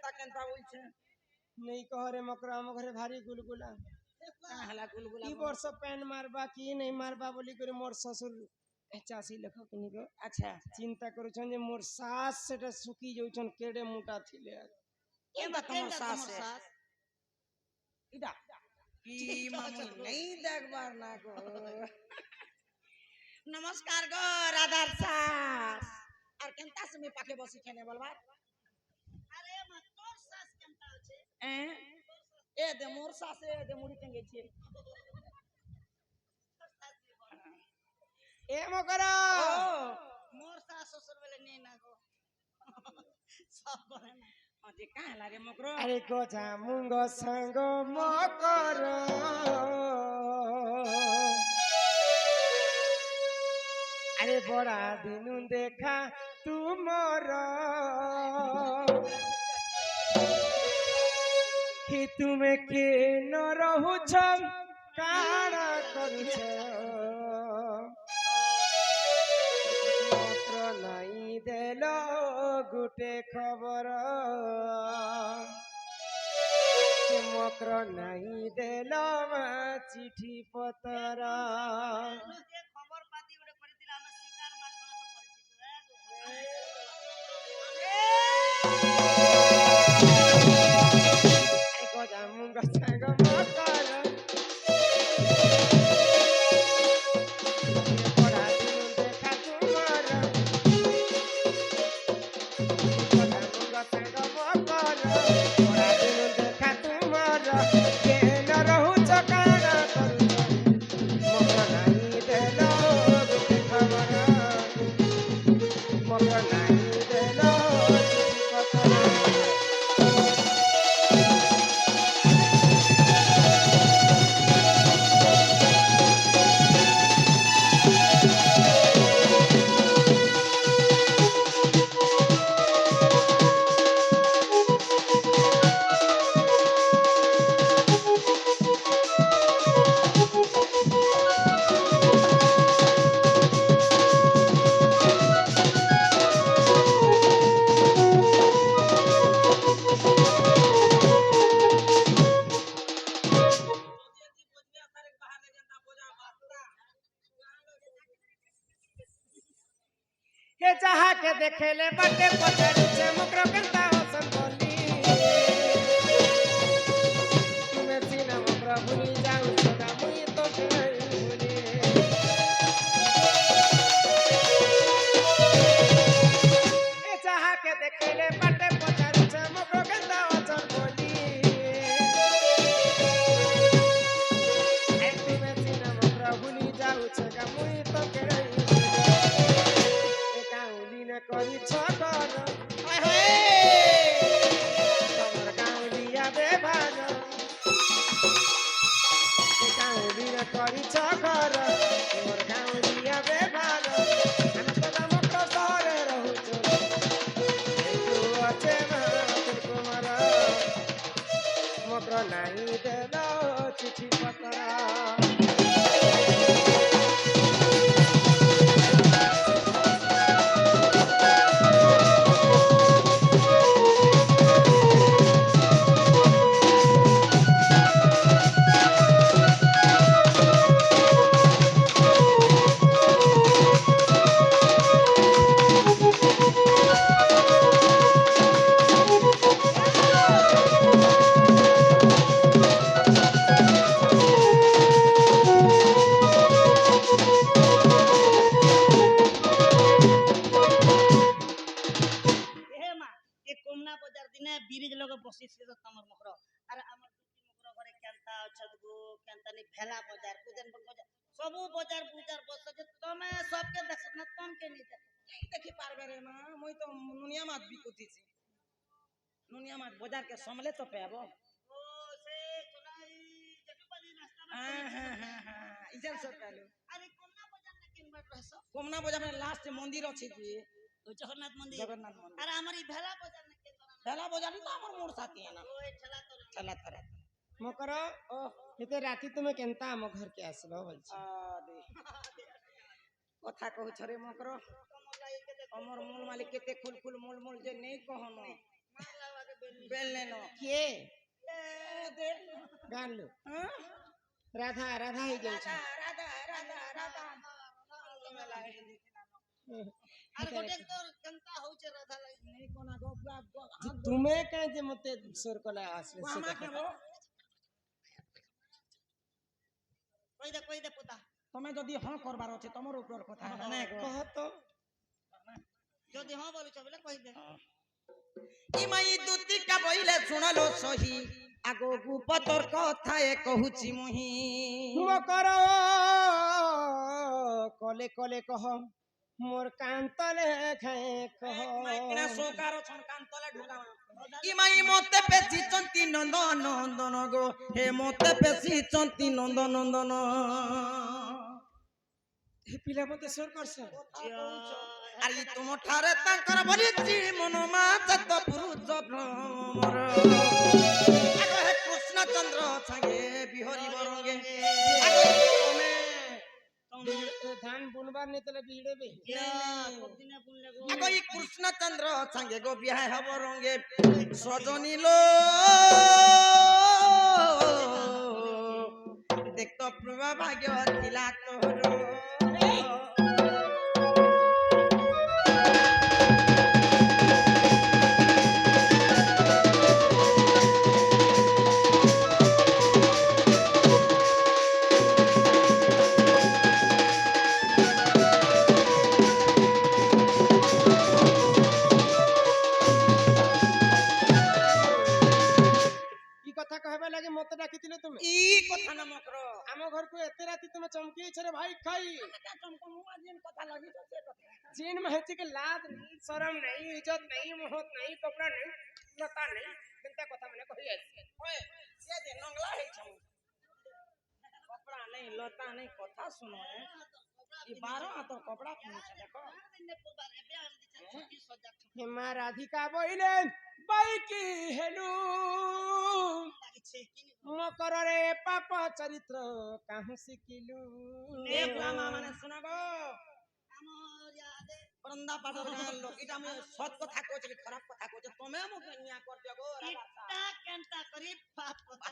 कथा केनता बोलछे नहीं कहरे मकरा हम घरे भारी गुलगुला हला गुलगुला ई वर्ष पैन मारबा की नहीं मारबा बोली करे मोर ससुर चासी लेखक निको अच्छा चिंता करूछन जे मोर सास सेटा सुखी जउछन केडे मोटा थिले केनता तमर सास इदा की मामू नहीं देखबार ना को नमस्कार गो राधार सास আর কেনতা তুমি পাকে বসি খেনে বলবা আরে মা তোর সাস কেনতা আছে এ দে মোর সাস এ দে মুড়ি টেঙ্গে ছে ए मकरा मोर सास ससुर बेले नहीं ना गो सब करे ना जे काहे लागे मकरो अरे गोजा मुंग संग मकर अरे बड़ा दिनु देखा तुमर कि तुमे के न रहुछ काना करुछ मात्र नहीं देलो गुटे खबर मकर नहीं देलो चिठी पतर खबर पाती ओडे करितिला हम शिकार माछ कोन तो गजा मुंग संग मकर बड़ा दिन देखा तुमर गजा मुंग संग मकर बड़ा दिन देखा तुमर के न रहु चकाना करू मकर नहीं देलो गुटे खबर मकर नहीं देलो चिठी पतर के चाहा के देखेले बटे पटरी से मुकरो कंता हसन बोली तुम्हें सीना मुकरो भूली जाऊ सदा मुई तो नहीं भूली के चाहा के देखेले बटे पटरी से मुकरो कंता हसन बोली तुम्हें सीना मुकरो भूली जाऊ सदा मुई तो नहीं करी छकर हाय हाय तमर गाउलिया बेभान गाउलिया करी छकर तमर गाउलिया बेभान हम तो मकर सहरे रहू छो तू अचे कुमार मकर नहीं देलो चिठी पत्र बसिस तमर मकर अरे हमर मकर घरे केनता अछत गो केनता नि भेला बाजार उदन बाजार सबु बाजार बुजार बस जे तमे सबके देखत न तम के नि देखि पारबे रे मां मोई तो नुनिया मात बिकुती छी नुनिया मात बाजार के समले तो पेबो ओ से चुनाई जटुपाली रास्ता में हां इजल सब कालो अरे कोमना बाजार न किन बात रहसो कोमना बाजार में लास्ट मंदिर अछि जी तो जगन्नाथ मंदिर अरे हमरी भेला बाजार न के भेला बाजार तो हमर मोर साथी है ना ओए चला करे मकर ओ हेते राती तुमे केनता हम घर के आसलो बोल छी दे कथा कहू छरे मकर हमर मूल मालिक केते खुल खुल मूल मूल जे नहीं कहनो मार लावा के বেলনে ন কে এ দে গানলো হ্যাঁ রাধা রাধা হয়ে যাচ্ছে রাধা রাধা রাধা আর গোটে তোর কেনতা হউছে রাধা লাগি নেই কোনা গো তুমি কাই যে মতে সুর কলা আসলে আমা কেবো কই দে পুতা তুমি যদি হ্যাঁ করবার আছে তোমার উপর কথা না কহ তো যদি হ্যাঁ বলছ বলে কই দে ইমাই দুতিকা বইলে শুনলো সহি আগକୁ পতর কথায়ে কহুছি মুহি মকর কলে কলে কহ মোর কান্তলে খায় কহ মাইকনা সোকার ছন কান্তলে ঢুকা ইমাই মতে পেছি চন্তি নন্দন নন্দন গো হে মতে পেছি চন্তি নন্দন নন্দন হে পিলা মতে সুর করছ আর ই তুম ঠারে তাঙ্কর বলিছি মন মাছ তো পুরুষ ভ্রমর আগো হে কৃষ্ণচন্দ্র ছাগে বিহরি বরঙ্গে আগো তুমি ধান বুনবার নি তলে বিড়ে বে দিনে বুনলে গো আগো ই কৃষ্ণচন্দ্র ছাগে গো বিহাই হব রঙ্গে সজনী লো দেখতো প্রভা ভাগ্য ଥିଲା তোর কি কথা কহবে লাগি মতে ডাকিছিলে তুমি ই কথা না মকর ଆମ ଘରକୁ ଏତେ ରାତି ତୁମେ ଚମକିଛ ରେ ଭାଇ ଖାଇ কথা লাগি তো সে কথা चीन में है कि लाज नहीं शर्म नहीं इज्जत नहीं मोहत नहीं कपड़ा नहीं लता नहीं चिंता कथा मैंने कही ऐसे ओए ये जे नंगला है छौ कपड़ा नहीं लता नहीं कथा सुनो है ई 12 हाथ कपड़ा किने छे देखो দিনে পুবার এবে আমি দিছে ছুটি সজা हेमा राधिका बोइले बाई की हेलू লাগিছে কিনি मकर रे पाप चरित्र काहू सिकिलू ए ब्राह्मण माने सुनो गो আমার ইয়াদে बरंदा पाटर गान लोग इटा में सत कथा कहै छै खराब कथा कहै छै तमे मुके निया कर दियो गो ইটা কেনতা করি পাপ কথা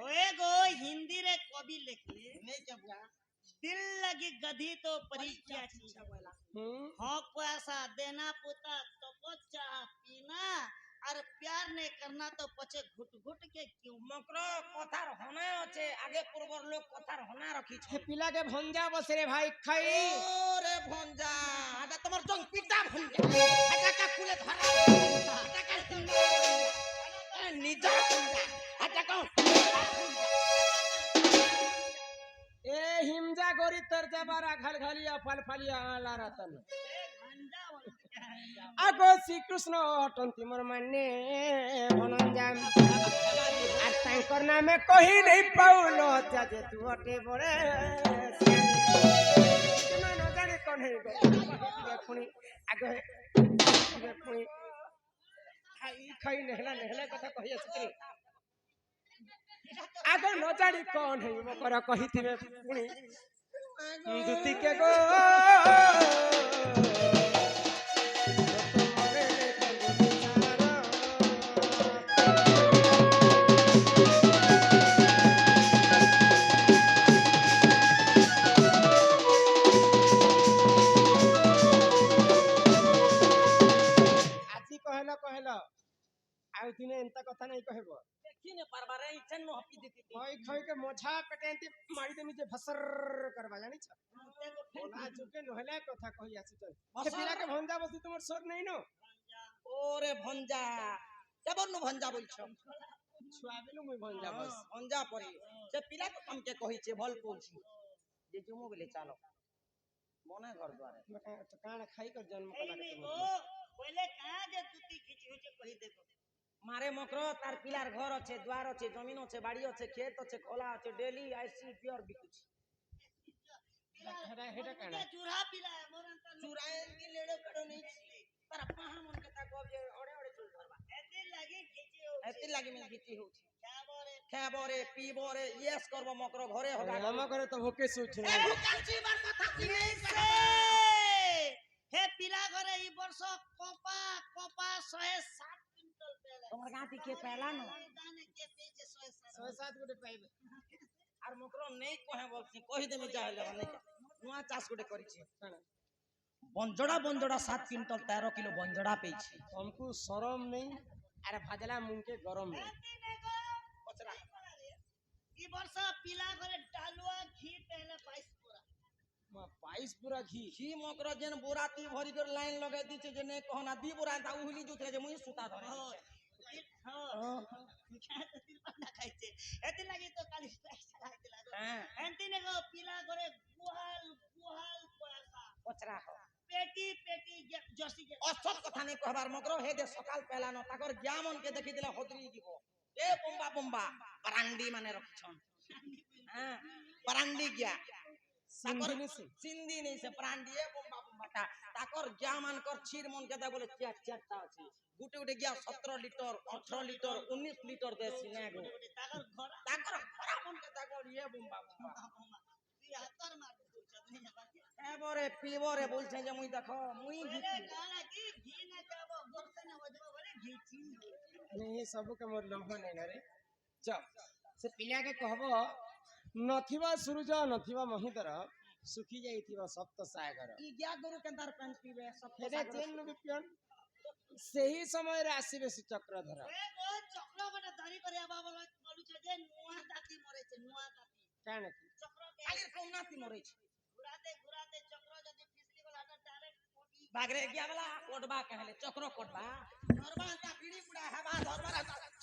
ওয়ে গো হিন্দি রে কবি লিখলে नहीं के बुआ दिल लगी गधी तो परीक्षा छी हाँ पैसा देना पुता तो चाह पीना और प्यार नहीं करना तो पछे घुट घुट के क्यों मकरो कथार होना আছে আগে পূর্বর লোক কথার হোনা রাখি हे पिला के भंजा बस रे भाई खाई ওরে ভঞ্জা আটা তোমার জং পিটা ভঞ্জা আটা কা কুলে ধরা আটা কা নিজা ভঞ্জা আটা কা ए हिमजा गोरी तर जबारा घल घलिया फल फलिया आला रतन आगो श्री कृष्ण अटंती मोर माने भनंजाम आ तांकर नामे कहि नहीं पाउलो जाजे तू अटे बड़े तुम न जाने कोन है गो पुनी आगो हे पुनी खाई नेहला कथा कहि असकरी आगो न जानी कौन है मकर कहिथिबे पुनी दुती के गो আজি कहलो आउ दिने एंता कथा नहीं कहबो দেখি নে পারবারে ইচ্ছা ন হপি দিতি खई खई के मोछा पेटेंती मारी देमी जे भसर करबा जानी छ ओना चुके नहला कथा कहि आसी त के पिला के भंजा बसी तुमर सोर नहीं नो ওরে ভঞ্জা কেবন নু ভঞ্জা বলছো छुआबिलु मुई भंजा बस ভঞ্জা পরে সে পিলা তো তমকে কহিছে ভল কইছি যে জুমু বলে চালো মনে ঘর দ্বারে तो काना खाई कर जन्म कला नहीं के गो पहले कहां जे तुती खिची होचे कहि देखो मारे मकरो तार पिलार घर আছে द्वार আছে জমিন আছে বাড়ি আছে ক্ষেত আছে খোলা আছে ডেলি আইসি পিওর বিকুছি हेडा हेडा काना चूरा पिला मोरन त চুরাই দি লেড়ে কড়ো নেই তার পাহা মন কথা কব যে ওড়ে ওড়ে চল ধরবা এতে লাগি खिची हो এতি লাগি মে গীতি হউছি क्या बोले খাবরে পিবরে ইয়েস করব মকর ঘরে হবা हम करे तो होके सोच এ ভুকাছি বার কথা কি हे पिला घरे ई वर्ष कपा 107 दिन কাটি কে পেলানো জানে কে পেয়েছে 6-7 গোটে পাইবে আর মকর নেই কহে বলছি কহি দেমি চাইলে মানে নুয়া চাষ গোটে করিছি বঞ্জড়া বঞ্জড়া 7 কুইন্টাল 13 কিলো বঞ্জড়া পেয়েছি हमको शरम नहीं अरे भाजला मुंह के गरम नहीं পচরা ई वर्ष पिला घरे डालुआ घी पहले 22 पूरा 22 पूरा घी ঘি মকর যেন বোরাতি ভরি করে লাইন লগাই দিছে যে নে কহনা দি বোরা তা উহলি জুতরে যে মুই সুতা ধরে हां क्या तो तिल पन्ना खाइছে এতে লাগি তো কালি স্ট্রাইক চালাইতে লাগো হ্যাঁ এন্তি নে গো পিলা ঘরে গুহাল গুহাল পয়সা পচরা হ পেটি পেটি জর্সি কে অসৎ কথা নেই কহবার মকর হে দে সকাল পেলানো তাকর জ্ঞামন কে দেখি দিলে হদরি দিব এ bomba bomba পারান্ডি মানে রক্ষণ হ্যাঁ পারান্ডি গিয়া सिंधी नहीं से সিন্ধি নেই সে প্রান্ডি এ bomba bomba টা তাকর জ্ঞামান কর ছির মন কে দা বলে চার চারটা আছে গুটে গুটে গিয়া 17 লিটার 18 লিটার 19 লিটার দেছি না গো তাগর ঘর তাকর খরা মন কে তাকর ইয়ে bomba bomba তুই হাতার মার বুঝছ তুমি যাবা এবারে পিবরে বলছে যে মুই দেখো মুই বলে ঘিতি গানা কি ঘি না খাবো গোরতে না বজবো বলে ঘি চিন नहीं सब के मोर लोभ नहीं ना रे चल से पिला के कहबो नथिबा सुरुज नथिबा महिदर सुखी जाइथिबा सप्त सागर इ गया गुरु के अंदर पेंट पीबे सब हेदे चेन नु बिपियन सही समय रे आसीबे से चक्रधर ए ओ चक्र बटे धरी करे आबा बोलु छे जे नुआ दाती मरे छे नुआ दाती कान चक्र के खाली कौनाती मरे छै घुराते चक्र जदी फिसली वाला डायरेक्ट कोटी बागरे गया वाला कोटबा कहले चक्र कोटबा धरबा ता पीड़ी पुड़ा हवा धरबा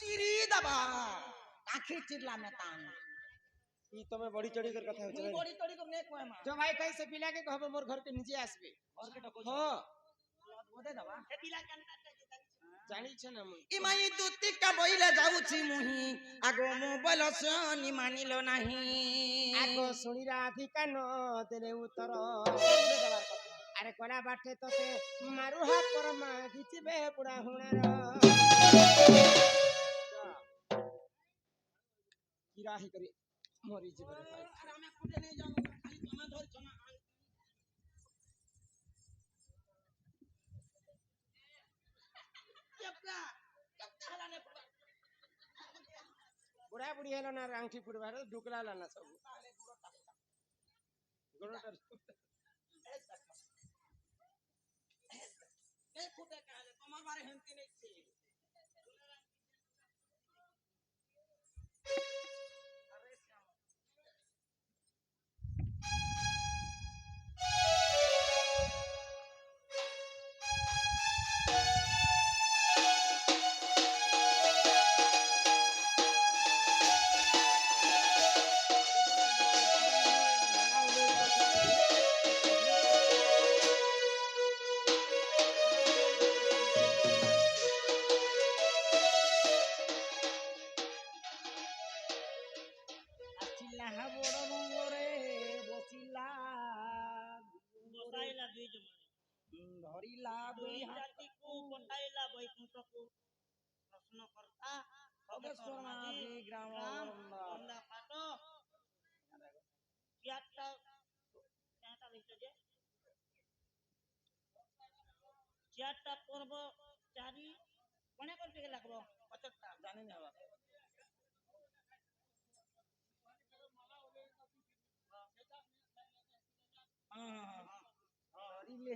चिरी दबा आखिर चिरला में तान ई तो मैं बड़ी चढ़ी कर कथा मुई चले बड़ी तोड़ी को ने कोय मा जो भाई कैसे पिला के कहबो मोर घर के नीचे आसबे और के टको हां ओदे दबा ए पिला कंटा के जानी छ ना मुई इ माई दुती का बोइले जाउची मुही आगो मोबाइल सनी मानिलो नाही आगो सुनी राधिका न देले उत्तर अरे कोला बाटे तो ते मारू हाथ पर मा घिचबे पुरा हुनार किराही करी मोरी जीवन पाई अरे हमें खुदे नहीं जानो खाली तुम्हें धर छना चपला चपला हला ने बुढ़ा बुढ़ी हेलो ना अंगठी फुटबा ढुकला लाना सब गोड़टर ए खुदे कहले तुम्हार बारे हिंती नहीं छी চিল্লা বড় রঙ্গরে বসিলা বসাইলা দুই জমনে ধরিলা দুই দুই হাত জাতি কো বসাইলা বৈকুণ্ঠ কো প্রশ্ন করতা খগেশ্বর মাঝি গ্রাম বন্দা পাট চারটা চারটা লিখতে যে চারটা পর্ব চারি কোনে করতে লাগবো 75 জানি না হরিলে